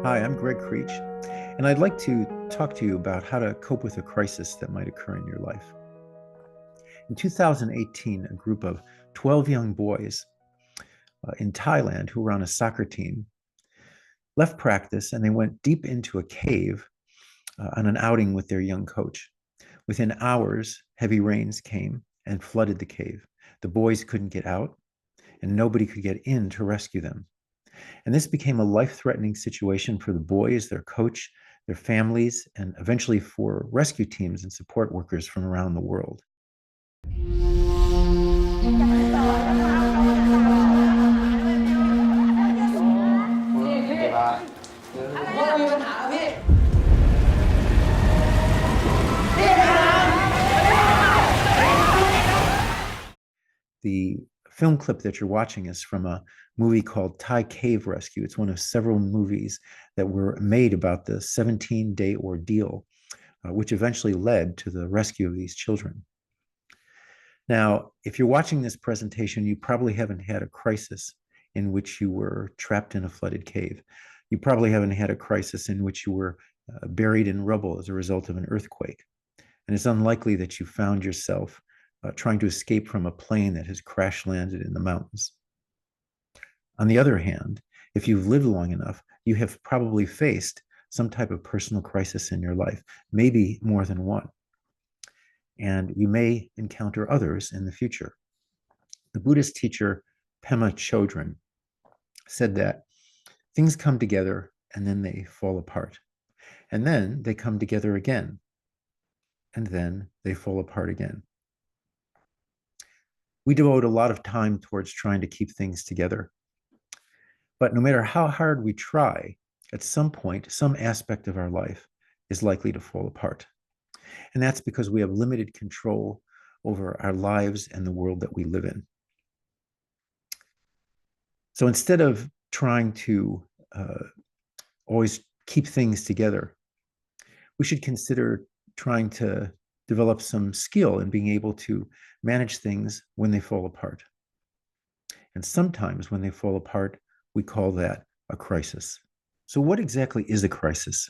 Hi, I'm Gregg Krech, and I'd like to talk to you about how to cope with a crisis that might occur in your life. In 2018, a group of 12 young boys in Thailand who were on a soccer team left practice and they went deep into a cave on an outing with their young coach. Within hours, heavy rains came and flooded the cave. The boys couldn't get out, and nobody could get in to rescue them. And this became a life-threatening situation for the boys, their coach, their families, and eventually for rescue teams and support workers from around the world. The film clip that you're watching is from a movie called Thai Cave Rescue. It's one of several movies that were made about the 17-day ordeal, which eventually led to the rescue of these children. Now, if you're watching this presentation, you probably haven't had a crisis in which you were trapped in a flooded cave. You probably haven't had a crisis in which you were buried in rubble as a result of an earthquake. And it's unlikely that you found yourself trying to escape from a plane that has crash landed in the mountains. On the other hand, if you've lived long enough, you have probably faced some type of personal crisis in your life, maybe more than one. And you may encounter others in the future. The Buddhist teacher Pema Chodron said that things come together and then they fall apart. And then they come together again. And then they fall apart again. We devote a lot of time towards trying to keep things together. But no matter how hard we try, at some point, some aspect of our life is likely to fall apart. And that's because we have limited control over our lives and the world that we live in. So instead of trying to always keep things together, we should consider trying to develop some skill in being able to manage things when they fall apart. And sometimes when they fall apart, we call that a crisis. So what exactly is a crisis?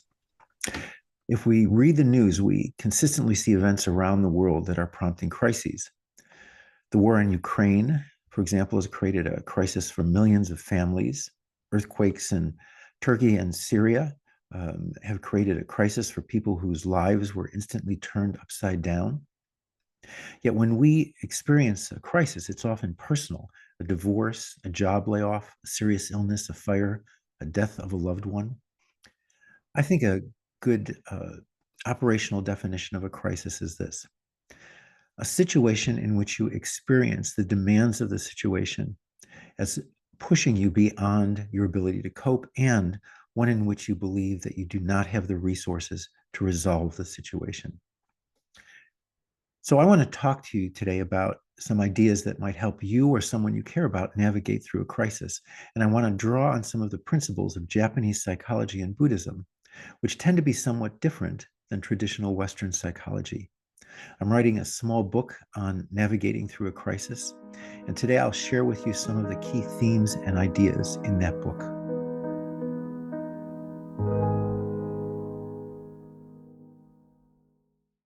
If we read the news, we consistently see events around the world that are prompting crises. The war in Ukraine, for example, has created a crisis for millions of families. Earthquakes in Turkey and Syria have created a crisis for people whose lives were instantly turned upside down. Yet when we experience a crisis, it's often personal: a divorce, a job layoff, a serious illness, a fire, a death of a loved one. I think a good operational definition of a crisis is this: a situation in which you experience the demands of the situation as pushing you beyond your ability to cope, and one in which you believe that you do not have the resources to resolve the situation. So I want to talk to you today about some ideas that might help you or someone you care about navigate through a crisis. And I want to draw on some of the principles of Japanese psychology and Buddhism, which tend to be somewhat different than traditional Western psychology. I'm writing a small book on navigating through a crisis, and today I'll share with you some of the key themes and ideas in that book.